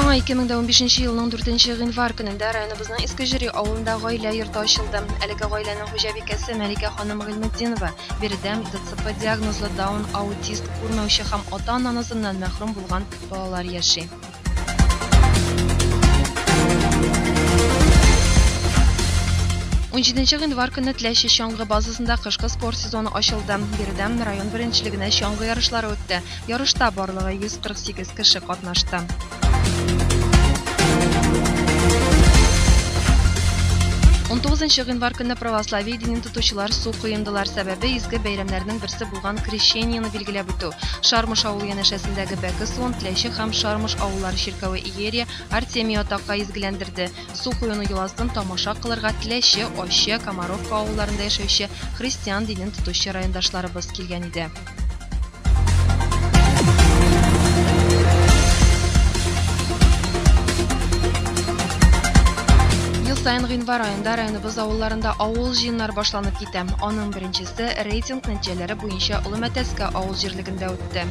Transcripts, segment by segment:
Яңа 2015 елның 4 гыйнвар көнендә районыбызның Искежери авылында гаилә йорты ачылды. Әлеге гаиләнең хуҗабикәсе Мәликә ханым Гыйлметдинова биредә ДЦП диагнозлы даун, аутист, күрмәүче һәм ата-анасыннан мәхрүм булган балалар яши. 17 гыйнвар көнне Теләче чаңгы базасында кышкы спорт сезоны ачылды. Биредә район беренчелегенә чаңгы ярышлары үтте. Ярышта барлыгы 148 кеше катнашты. 19 гыйнвар көнне православие динен тотучылар су коендылар. Сәбәбе изге бәйрәмнәрнең берсе булган крещениены билгеләп үтү. Шармыш авыл янәшәсендәге Бәке суын Теләче һәм Шармыш авыллары ширкәве Иерия Артемий атакка изгеләндерде. Су коену юласын тамаша кылырга Теләче, Още, Комаровка авылларында яшәүче христиан динен тотучы райондашларыбыз килгән иде. Сайын гыйнвар аенда районыбыз авылларында авыл җыеннары башланып китә. Аның беренчесе рейтинг нәтиҗәләре буенча Олы Мәтәскә авыл җирлегендә үтте.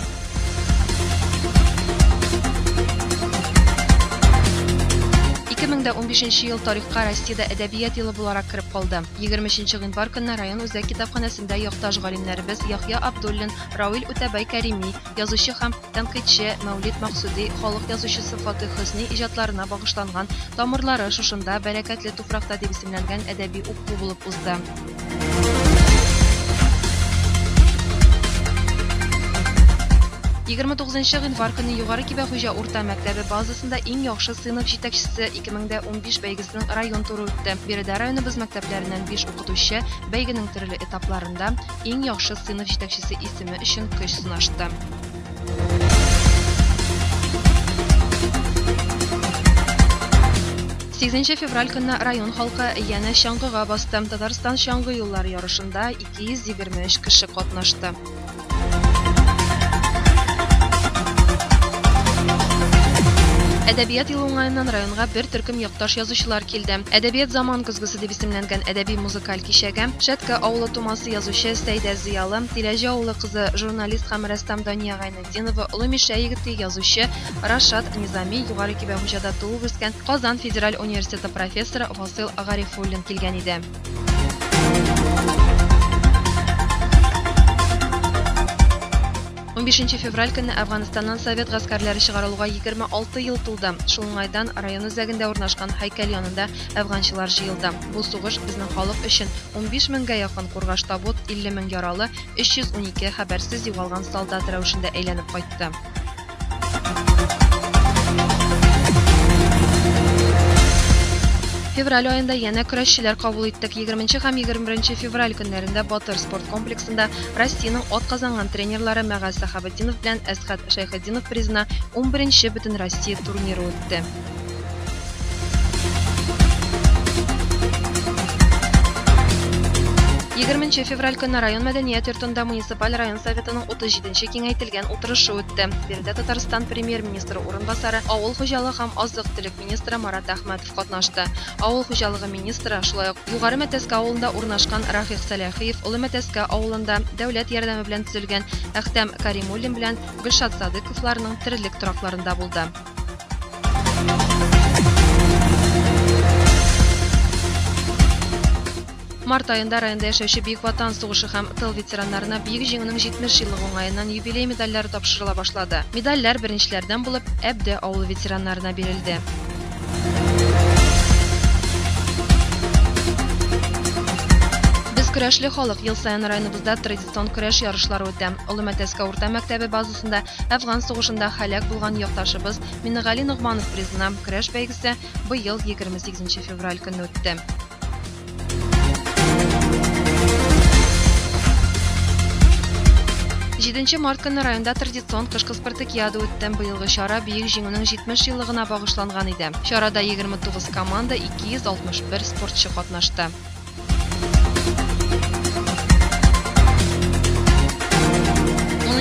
2015 ел тарихка Россиядә әдәбият елы буларак кереп калды. 20 гыйнвар көнне район үзәк китапханәсендә якташ галимнәребез Яхья Абдуллин, Рауил Үтәбай Кәрими, язучы һәм тәнкыйтьче Мәүлид Максуди, халык язучысы Фатих Хөсни иҗатларына багышланган тамырлары шушында бәрәкәтле туфракта дип исемләнгән әдәби уку булып узды. 29 гыйнвар көнне Югары Кибәхуҗа урта мәктәбе базасында иң яхшы сыйныф җитәкчесе 2015 бәйгесенең район туры үтте. Биредә районыбыз мәктәпләреннән 5 укытучы бәйгенең төрле этапларында иң яхшы сыйныф җитәкчесе исеме өчен көч сынашты. 8 февраль көнне район халкы янә чаңгыга басты. Татарстан чаңгы юллары ярышында 223 кеше катнашты. Әдәбият елы уңаеннан районга бер төркем якташ язучылар килде. Әдәбият заман көзгесе дип исемләнгән әдәби музыкаль кичәгә Шәткә авылы тумасы язучы Сәйдә Зыялы, Тиләҗе авылы кызы журналист һәм рәссам Дания Гайнетдинова, Олы Мишә егете язучы Рашат Низами, Югары Кибәхуҗада туып үскән Казан федераль университеты профессоры Васил Гарифуллин килгән иде. 15 февраль көнне Әфганстаннан Совет гаскәрләре чыгарылуга 26 ел тулды. Шул уңайдан район үзәгендә урнашкан һәйкәл янында әфганчылар җыелды. Бу сугыш безнең халык өчен 15 меңгә якын кургаш табут, 50 мең яралы, 312 хәбәрсез югалган солдат рәвешендә әйләнеп кайтты. Февраль аенда янә көрәшчеләр кабул иттек. 20 һәм 21 февраль көннәрендә Батыр спорт комплексында Россиянең атказанган тренерлары Мәгаз Сәхабетдинов белән Әсхәт Шәйхетдинов призына 11-нче Бөтен Россия турниры үтте. Февраль көнне район мәдәният йортында муниципаль район советының 37-нче киңәйтелгән утырышы үтте. Биредә Татарстан премьер-министры урынбасары, авыл хуҗалыгы һәм азык-төлек министры Марат Әхмәтов катнашты. Авыл хуҗалыгы министры, шулай ук Югары Мәтәскә авылында урнашкан Рахих Сәләхиев, Олы Мәтәскә авылында дәүләт ярдәме белән төзелгән Әхтәм Кәримуллин белән Гөлшат Садыйковларның терелек торакларында булды. Март аенда районда яшәүче Бөек Ватан сугышы һәм тыл ветераннарына Бөек җиңүнең 70 еллыгы уңаеннан юбилей медальләре тапшырыла башлады. Медальләр беренчеләрдән булып Әбдә авылы ветераннарына бирелде. Без көрәшле халык, ел саен районыбызда традицион көрәш ярышлары үтә. Олы Мәтәскә урта мәктәбе базасында Әфган сугышында һәлак булган якташыбыз Миннегали Нугманов призына көрәш бәйгесе быел 28 февраль көнне үтте. 7 март көнне районда традицион кышкы спартакиада үтте. Быелгы чара Бөек җиңүнең 70 еллыгына багышланган иде. Чарада 29 команда, 261 спортчы катнашты.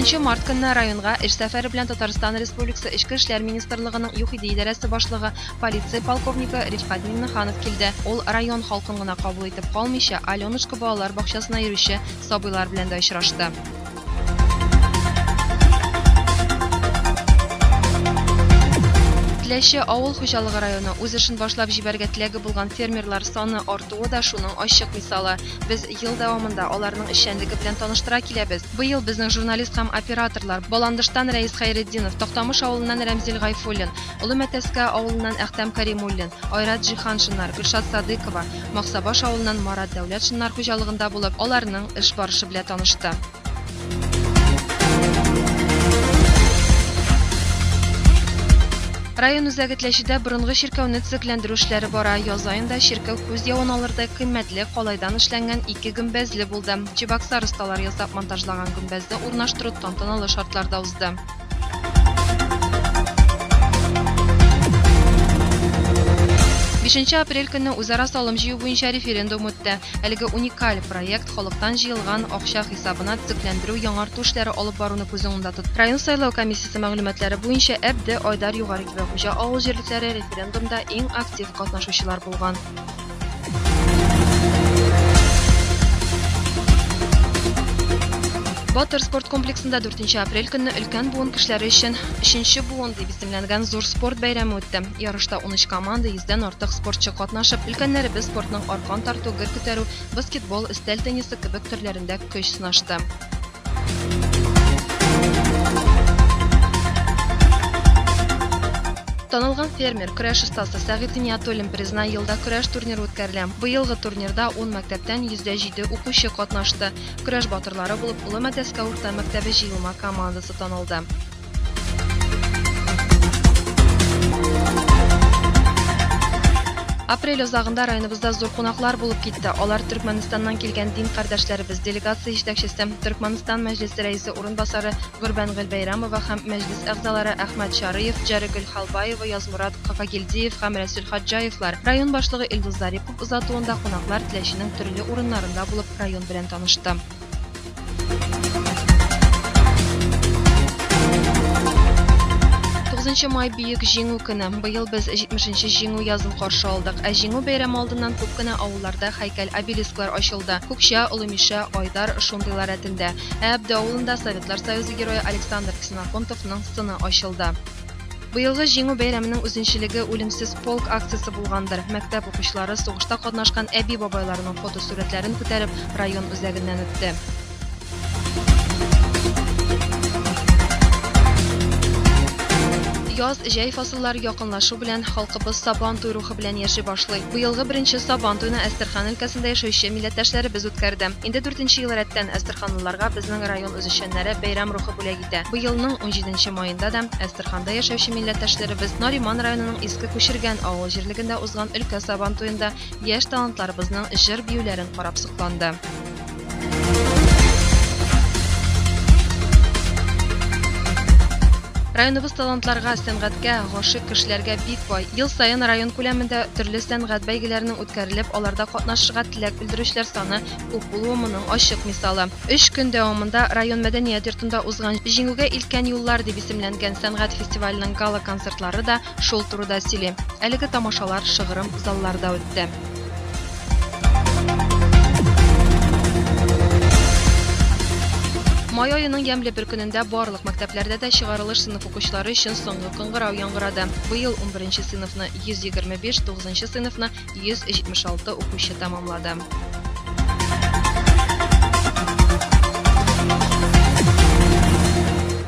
10 март көнне районга эш сәфәре белән Татарстан Республикасы Эчке эшләр министрлыгының ЮХИДИ идарәсе башлыгы полиция полковнигы Рифкат Миннеханов килде. Ул район халкын гына кабул итеп калмыйча, Аленушка балалар бакчасына йөрүче сабыйлар белән дә очрашты. Теләче авыл хуҗалыгы районы үз эшен башлап җибәргә теләге булган фермерлар саны артуы да шуның ачык мисалы. Без ел дәвамында аларның эшчәнлеге белән таныштыра киләбез. Быел безнең журналист һәм операторлар Баландыштан Рәис Хәйретдинов, Тактамыш авылыннан Рәмзил Гайфуллин, Олы Мәтәскә авылыннан Әхтәм Кәримуллин, Айрат Җиһаншиннар, Гөлшат Садыйкова, Максабаш авылыннан Марат Дәүләтшиннар хуҗалыгында булып, аларның эш барышы белән танышты. Район үзәге Теләчедә борынгы чиркәүне төзекләндерү эшләре бара. Яз аенда чиркәү күз явын алырдай кыйммәтле калайдан эшләнгән 2 гөмбәзле булды. Чебоксар осталар ясап монтажлаган гөмбәзне урнаштыру тантаналы шартларда узды. 5 апрель көнне үзара салым җыю буенча референдум үтте. Әлеге уникаль проект халыктан җыелган акча хисабына төзекләндерү яңарту эшләре алып баруны күз уңында тотты. Район сайлау комиссиясе мәгълүматлары буенча Әбде, Айдар, Югары Кибәхуҗа авыл җирлекләре референдумда иң актив катнашучылар булган. Батыр спорт комплексында 4 апрель көнне өлкән буын кешеләре өчен 3нче буын дип исемләнгән зур спорт бәйрәме үтте. Ярышта 13 команда, 100дән артык спортчы катнашып, өлкәннәребез спортның аркан тарту, гер күтәрү, баскетбол, өстәл теннисы кебек төрләрендә көч сынашты. Танылган фермер, көрәш остасы Сәгыйть Гыйниятуллин призына елда көрәш турниры үткәрелә. Быелгы турнирда 10 мәктәптән 107 укучы катнашты. Көрәш батырлары булып Олы Мәтәскә урта мәктәбе җыелма командасы танылды. Апрель азагында районыбызда зур кунаклар булып китте. Алар Төркмәнстаннан килгән дин кардәшләребез, делегация җитәкчесе, Төркмәнстан мәҗлесе рәисе урынбасары Гөрбәнгөл Бәйрәмова һәм мәҗлес әгъзалары Әхмәт Шарыев, Җәрегөл Халбаева, Язмурат Какагилдиев һәм Рәсүл Хаҗаевлар. Район башлыгы Илдус Зарипов озатуында кунаклар Теләченең төрле урыннарында булып район белән танышты. 9 май бөек җиңү көне. Быел без 70нче җиңү язын каршы алдык. Ә җиңү бәйрәме алдыннан күп кенә авылларда һәйкәл обелисклар ачылды. Күкчә, Улымиша, Айдар шундыйлар рәтендә. Әбде авылында Советлар Союзы герое Александр Ксенофонтовның сыны ачылды. Быелгы җиңү бәйрәменең үзенчәлеге үлемсез полк акциясе булгандыр. Мәктәп укучылары сугышта катнашкан әби-бабайларының фотосурәтләрен күтәреп район үзәгеннән үтте. Яз, җәй фасыллары якынлашу белән халкыбыз Сабан туй рухы белән яши башлый. Быелгы 1нче Сабан туйны Әстерхан өлкәсендә яшәүче милләттәшләребез үткәрде. Инде 4нче ел рәттән әстерханлыларга безнең район үзешчәннәре бәйрәм рухы бүләк итә. Быелның 17нче маенда да Әстерханда яшәүче милләттәшләребез Нариман районының иске күчергән авыл җирлегендә узган өлкә Сабан туенда яшь талантларыбызның җыр биюләрен карап сокланды. Районыбыз талантларга, сәнгатькә, гашыйк кешеләргә бик бай. Ел саен район күләмендә төрле сәнгать бәйгеләренең үткәрелеп, аларда катнашырга теләк белдерүчеләр саны күп булуы моның ачык мисалы. 3 көн дәвамында район мәдәният йортында узган җиңүгә илткән юллар дип исемләнгән сәнгать фестиваленең гала концертлары да шул турыда сөйли. Әлеге тамашалар шыгрым залларда үтте. Май аеның ямьле бер көнендә барлык мәктәпләрдә дә чыгарылыш сыйныф укучылары өчен соңгы кыңгырау яңгырады. Быел 11нче сыйныфны 125, 9нчы сыйныфны 176 укучы тәмамлады.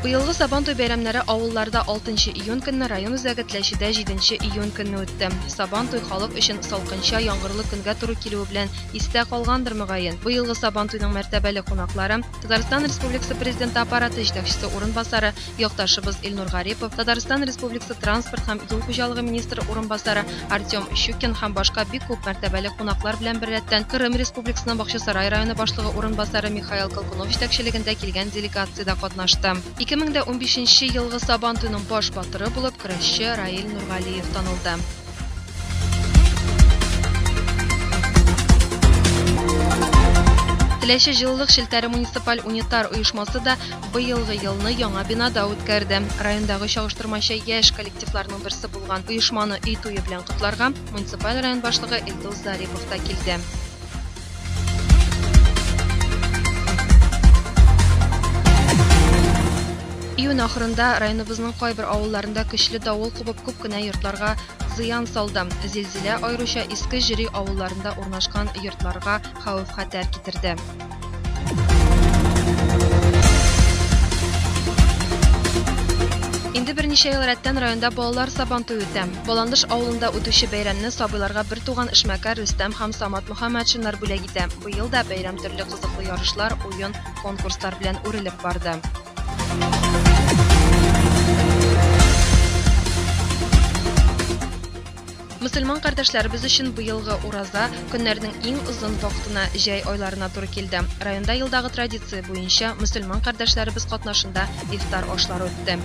Быелгы Сабан туй бәйрәмнәре авылларда 6 июнь көнне, район үзәге Теләчедә 7 июнь көнне үтте. Сабан туй халык өчен салкынча яңгырлы көнгә туры килүе белән истә калгандыр мөгаен. Быелгы Сабан туйның мәртәбәле кунаклары Татарстан Республикасы Президенты аппараты җитәкчесе урынбасары якташыбыз Илнур Гарипов, Татарстан Республикасы транспорт һәм юл хуҗалыгы министры урынбасары Артем Щукин һәм башка бик күп мәртәбәле кунаклар белән беррәттән Кырым Республикасының Бакчасарай районы башлыгы урынбасары Михаил Колкунов җитәкчелегендә килгән делегациядә катнашты. 2015 елгы Сабан туйның баш батыры булып көрәшче Раил Нургалиев танылды. Теләче җылылык челтәре муниципаль унитар оешмасы да быелгы елны яңа бинада үткәрде. Райондагы чагыштырмача яшь коллективларның берсе булган оешманы өй туе белән котларга муниципаль район башлыгы Илдус Зарипов та килде. Июнь ахырында районыбызның кайбер авылларында көчле давыл кубып күп кенә йортларга зыян салды. Зилзилә аеруча иске җири авылларында урнашкан йортларга хәвеф-хәтәр китерде. Инде берничә ел рәттән районда балалар сабантуе үтә. Баландыш авылында үтүче бәйрәмне сабыйларга бер туган эшмәкәр Рөстәм һәм Самат Мөхәммәтшиннар бүләк итә. Быел да бәйрәм төрле кызыклы ярышлар, уен, конкурслар белән үрелеп барды. Мөселман кардәшләребез өчен быелгы ураза көннәрнең иң озын вакытына җәй айларына туры килде. Районда елдагы традиция буенча мөселман кардәшләребез катнашында ифтар ашлары үтте.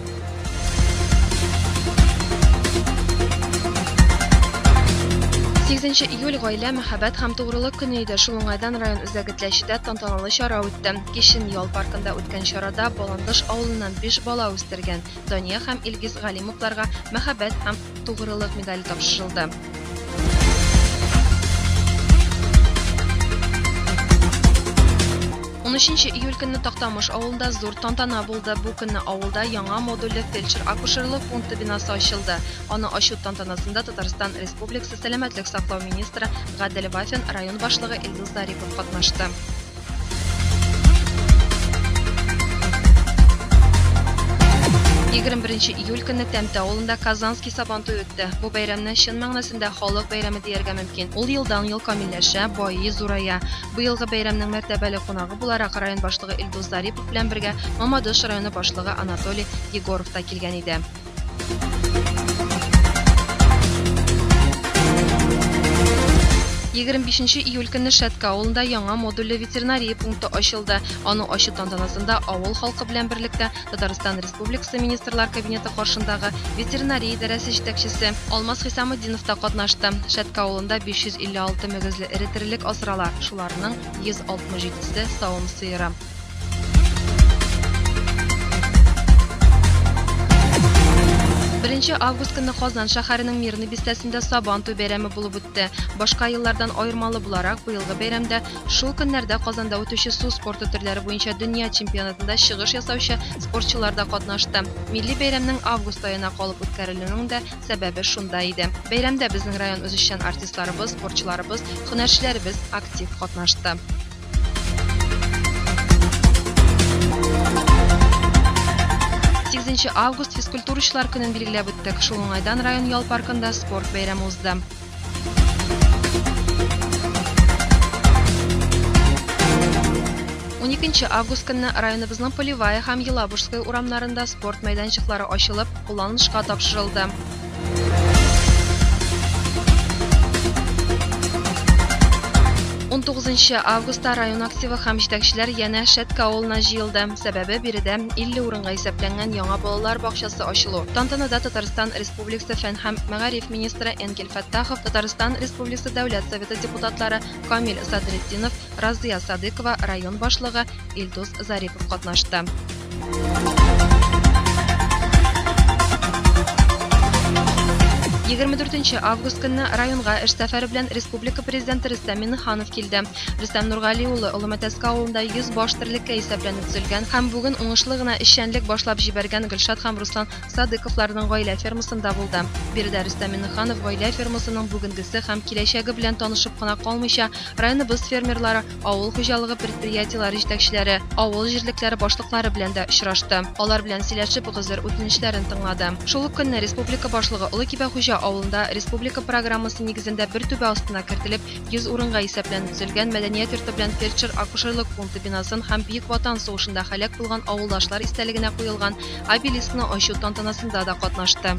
8 июль гаилә, мәхәббәт һәм тугрылык көне иде. Шул уңайдан район үзәгетләшедә тантаналы чара үтте. Кичен ял паркында үткән чарада Баландыш авылыннан 5 бала үстергән Дания һәм Илгиз Галимовларга мәхәббәт һәм тугрылык медале тапшырылды. 13 июль көнне Тактамыш авылында зур тантана булды. Бу көнне авылда яңа модульле фельдшер-акушерлык пункты бинасы ачылды. Аны ачу тантанасында Татарстан Республикасы сәламәтлек саклау министры Гадел Вафин, район башлыгы Илдус Зарипов катнашты. 21 июль көнне Тәмтә авылында Казанский сабантуй үтте. Бу бәйрәмне чын мәгънәсендә халык бәйрәме дияргә мөмкин. Ул елдан-ел камилләшә, байый, зурая. Быелгы бәйрәмнең мәртәбәле кунагы буларак район башлыгы Илдус Зарипов белән бергә Мамадыш районы башлыгы Анатолий Егоров та килгән иде. 25 июль көнне Шәтка авылында яңа модульле ветеринария пункты ачылды. Аны ачу тантанасында авыл халкы белән берлектә Татарстан Республикасы министрлар кабинеты каршындагы ветеринария идарәсе җитәкчесе Алмаз Хисаметдинов та катнашты. Шәтка авылында 556 мөгезле эре терелек асрала. Шуларның 167се савым сыеры. 1 август көнне Казан шәһәренең Мирный бистәсендә Сабантуй бәйрәме булып үтте. Башка еллардан аермалы буларак, быелгы бәйрәмдә шул көннәрдә Казанда үтүче су спорты төрләре буенча дөнья чемпионатында чыгыш ясаучы спортчылар да катнашты. Милли бәйрәмнең август аена калып үткәрелүенең дә сәбәбе шунда иде. Бәйрәмдә безнең район үзешчән артистларыбыз, спортчыларыбыз, һөнәрчеләребез актив катнашты. 8 август физкультурачылар көнен билгеләп үттек. Шул уңайдан район ял паркында спорт бәйрәме узды. 12 август көнне районыбызның Полевая һәм Елабужская урамнарында спорт мәйданчыклары ачылып, кулланышка тапшырылды. 19 августта район активы һәм җитәкчеләр янә Шәтка авылына җыелды. Сәбәбе биредә 50 урынга исәпләнгән яңа балалар бакчасы ачылу. Тантанада Татарстан Республикасы фән һәм мәгариф министры Энгель Фәттахов, Татарстан Республикасы Дәүләт Советы депутатлары Камил Садретдинов, Разия Садыкова, район башлыгы Илдус Зарипов катнашты. 24 август көнне районга эш сәфәре белән республика президенты Рөстәм Миңнеханов килде. Рөстәм Нургали улы Олымәтәскә авылында 100 баш терлеккә исәпләнеп төзелгән һәм бүген уңышлы гына эшчәнлек башлап җибәргән Гөлшат һәм Руслан Садыковларның гаилә фермасында булды. Биредә Рөстәм Миңнеханов гаилә фермасының бүгенгесе һәм киләчәге белән танышып кына калмыйча, районыбыз фермерлары, авыл хуҗалыгы предприятиеләре җитәкчеләре, авыл җирлекләре башлыклары белән дә очрашты. Алар белән сөйләшеп, гызыр үтенечләрен тыңлады. Шул ук көнне республика башлыгы Олы Кибә хуҗа авылында республика программасы нигезендә бер түбә астына кертелеп 100 урынга исәпләнеп төзелгән мәдәният йорты белән фельдшер-акушерлык пункты бинасын һәм Бөек Ватан сугышында һәлак булган авылдашлар истәлегенә куелган обелискны ачу тантанасында да катнашты.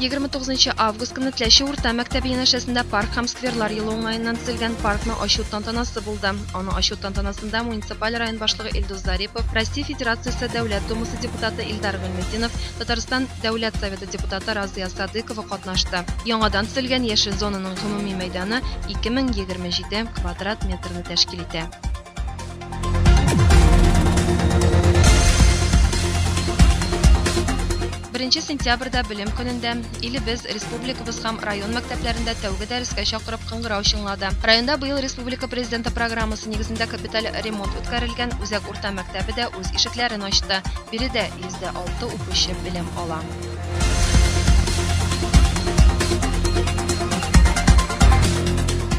29 август көнне Теләче урта мәктәбе янәшәсендә парк һәм скверлар елы уңаеннан төзелгән паркны ачу тантанасы булды. Аны ачу тантанасында муниципаль район башлыгы Илдус Зарипов, Россия Федерациясе Дәүләт Думасы депутаты Илдар Гыйлметдинов, Татарстан Дәүләт Советы депутаты Разия Садыкова катнашты. Яңадан төзелгән яшел зонаның гомуми мәйданы 2027 квадрат метрны тәшкил итә. 21 сентябрьдә билем көнендә илебез, республикабыз һәм район мәктәпләрендә тәүге дәрескә чакырып кыңгырау чыңлады. Районда быел республика президенты программасы нигезендә капиталь ремонт үткәрелгән Үзәк урта мәктәбе дә үз ишекләрен ачты. Биредә 106 укучы билем ала.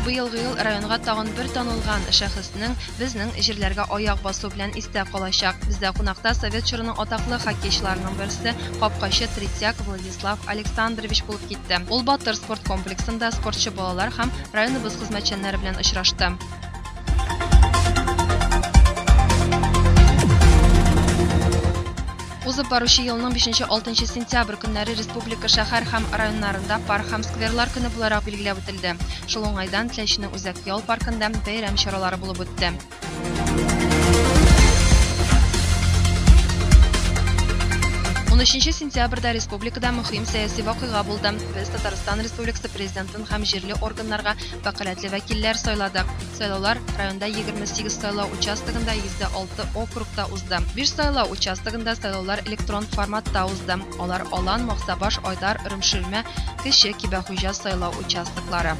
Быелгы ел районга тагын бер танылган шәхеснең безнең җирләргә аяк басу белән истә калачак. Бездә кунакта Совет чорының атаклы хоккейчыларының берсе капкачы Третьяк Владислав Александрович булып китте. Ул Батыр спорт комплексында спортчы балалар һәм районыбыз хезмәтчәннәре белән очрашты. Узып баручы елның 5-6 сентябрь көннәре республика шәһәр һәм районнарында парк һәм скверлар көне буларак билгеләп үтелде. Шул уңайдан Теләченең Үзәк ял паркында бәйрәм чаралары булып үтте. 13 сентябрьдә республикада мөһим сәяси вакыйга булды. Без Татарстан Республикасы президентын һәм җирле органнарга вәкаләтле вәкилләр сайладык. Сайлаулар районда 28 сайлау участогында 106 округта узды. 5 сайлау участогында сайлаулар электрон форматта узды. Алар Алан, Максабаш, Айдар, Үрөмшелмә, Кече Кибәхуҗа сайлау участоклары.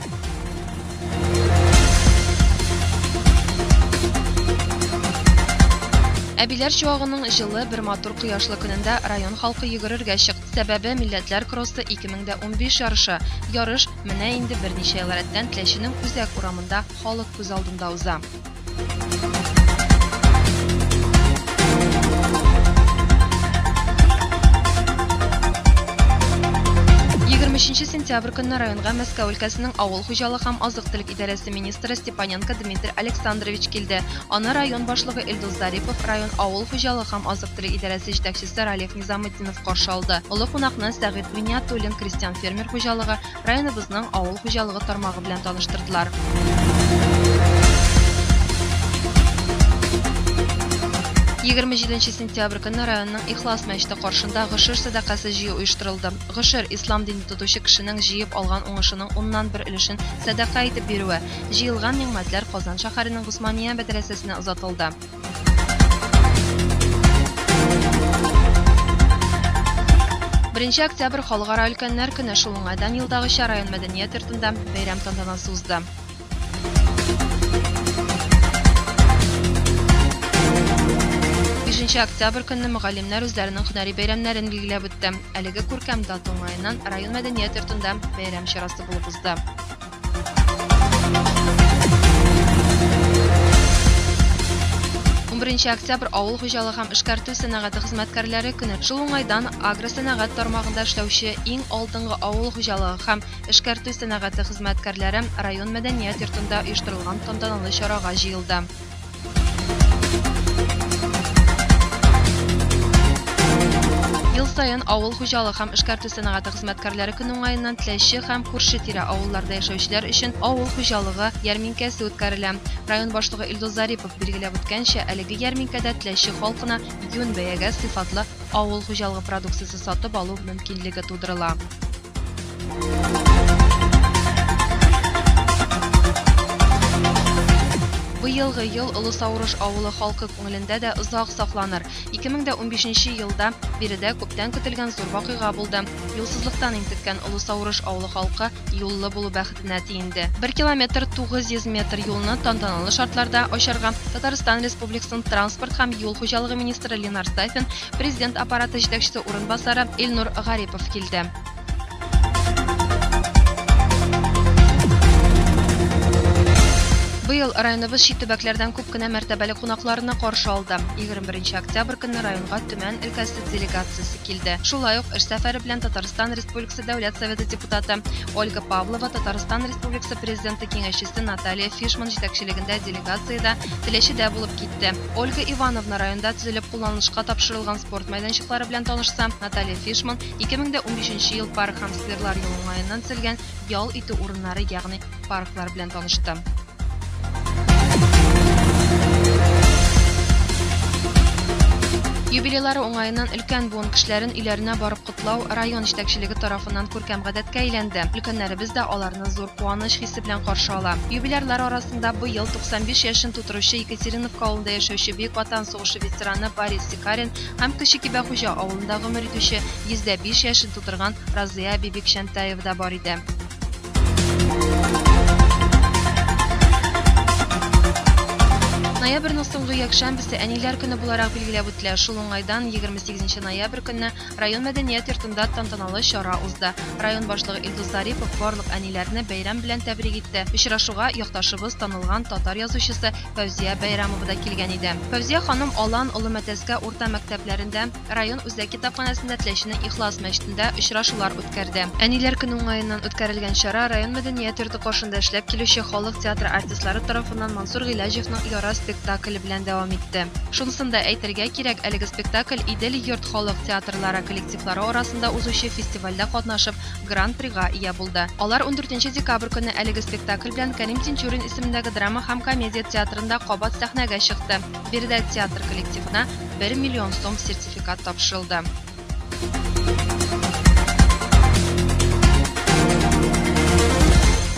Әбиләр чуагының җылы бер матур кояшлы көнендә район халкы йөгерергә чыкты. Сәбәбе милләтләр кроссы 2015 ярышы. Ярыш менә инде берничә ел рәттән Теләченең Үзәк урамында халык күз алдында уза. 23 сентябрь көнне районга Мәскәү өлкәсенең авыл хуҗалыгы һәм азык-төлек идарәсе министры Степаненко Дмитрий Александрович килде. Аны район башлыгы Илдус Зарипов, район авыл хуҗалыгы һәм азык-төлек идарәсе җитәкчесе Ралиф Низаметдинов каршы алды. Олы кунакны Сәгыйть Гыйниятуллин крестьян фермер хуҗалыгы, районыбызның авыл хуҗалыгы тармагы белән таныштырдылар. 27 сентябрь көнне районның Ихлас мәчете каршында гышыр садакасы җыю оештырылды. Гышыр ислам динен тотучы кешенең җыеп алган уңышының 10ннан 1 өлешен садака итеп бирүе. Җыелган нигъмәтләр Казан шәһәренең Госмания мәдрәсәсенә озатылды. 1 октябрь халыкара өлкәннәр көне шул уңайдан елдагыча район мәдәният йортында бәйрәм тантанасы узды. 5 октябрь көнне мөгаллимнәр үзләренең һөнәри бәйрәмнәрен билгеләп үтте. Әлеге күркәм дата уңаеннан район мәдәният йортында бәйрәм чарасы булып узды. 11 октябрь авыл хуҗалыгы һәм эшкәртү сәнәгате хезмәткәрләре көне. Шул уңайдан агросәнәгать тармагында эшләүче иң алдынгы авыл хуҗалыгы һәм эшкәртү сәнәгате хезмәткәрләре район мәдәният йортында оештырылган тантаналы чарага җыелды. Ел сайын авыл хуҗалыгы һәм эшкәртү сәнәгате хезмәткәрләре көне уңаеннан Теләче һәм күрше-тирә авылларда яшәүчеләр өчен авыл хуҗалыгы ярминкәсе үткәрелә. Район башлыгы Илдус Зарипов билгеләп үткәнчә, әлеге ярминкәдә Теләче халкына юн бәягә сыйфатлы авыл хуҗалыгы продукциясе сатып алу мөмкинлеге тудырыла. Быелгы ел Олы Саурыш авылы халкы күңелендә дә озак сакланыр. 2015 елда биредә күптән көтелгән зур вакыйга булды. Юлсызлыктан интеккән Олы Саурыш авылы халкы юллы булу бәхетенә тиенде. 1 километр 900 метр юлны тантаналы шартларда ачарга Татарстан Республикасының транспорт һәм юл хуҗалыгы министры Ленар Стафин, президент аппараты җитәкчесе урынбасары Илнур Гарипов килде. Быел районыбыз чит төбәкләрдән күп кенә мәртәбәле кунакларны каршы алды. 21 октябрь көнне районга Төмән өлкәсе делегациясе килде. Шулай ук эш сәфәре белән Татарстан Республикасы Дәүләт Советы депутаты Ольга Павлова, Татарстан Республикасы президенты киңәшчесе Наталья Фишман җитәкчелегендә делегациядә Теләчедә булып китте. Ольга Ивановна районда төзелеп кулланылышка тапшырылган спорт мәйданчыклары белән танышса, Наталья Фишман 2015 ел парк һәм скверлар ел уңаеннан төзелгән ял итү урыннары, ягъни парклар белән танышты. Юбилейлары уңаеннан өлкән буын кешеләрен өйләренә барып котлау район җитәкчелеге тарафыннан күркәм гадәткә әйләнде. Өлкәннәребез дә аларны зур куаныч хисе белән каршы ала. Юбилейлар арасында быел 95 яшен тутыручы Екатериновка авылында яшәүче Бөек Ватан сугышы ветераны Борис Сикарин һәм Кече Кибәхуҗа авылында гомер итүче 105 яшен тутырган Разия Бибикшәнтәева да бар иде. Ноябрьнең соңгы якшәмбесе әниләр көне буларак билгеләп үтелә. Шул уңайдан 28 ноябрь көнне район мәдәният йортында тантаналы чара узды. Район башлыгы Илдус Зарипов барлык әниләрне бәйрәм белән тәбрик итте. Очрашуга якташыбыз танылган татар язучысы Фәүзия Бәйрәмова да килгән иде. Фәүзия ханым Алан Олы Мәтәскә урта мәктәпләрендә, район үзәк китапханәсендә Теләченең Ихлас мәчетендә очрашулар үткәрде. Әниләр көне уңаеннан үткәрелгән чара район мәдәният йорты каршында эшләп килүче халык театры артистлары тарафыннан Мансур Гыйләҗевнең яра спектакль белән дәвам итте. Шунысында әйтергә кирәк, әлеге спектакль Идел йорт халык театрлары коллективлары арасында узучы фестивальдә катнашып, гран-прига ия булды. Алар 14 декабрь көнне әлеге спектакль белән Кәрим Тинчурин исемендәге драма һәм комедия театрында кабат сәхнәгә чыкты. Биредә театр коллективына 1 миллион сум сертификат тапшырылды.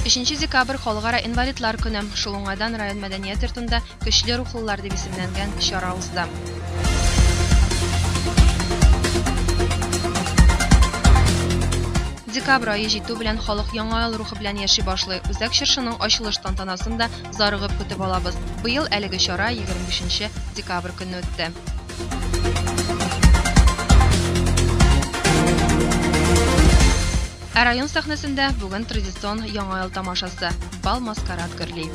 5 декабрь халыкара инвалидлар көне. Шул уңайдан район мәдәният йортында көчле рухлылар дип исемләнгән чара узды. Декабрь айы җитү белән халык яңа ел рухы белән яши башлый. Үзәк чыршының ачылыш тантанасын да зарыгып көтеп алабыз. Быел әлеге чара 25 декабрь көнне үтте. Район сәхнәсендә бүген традицион яңа ел тамашасы Бал маскарад гөрли.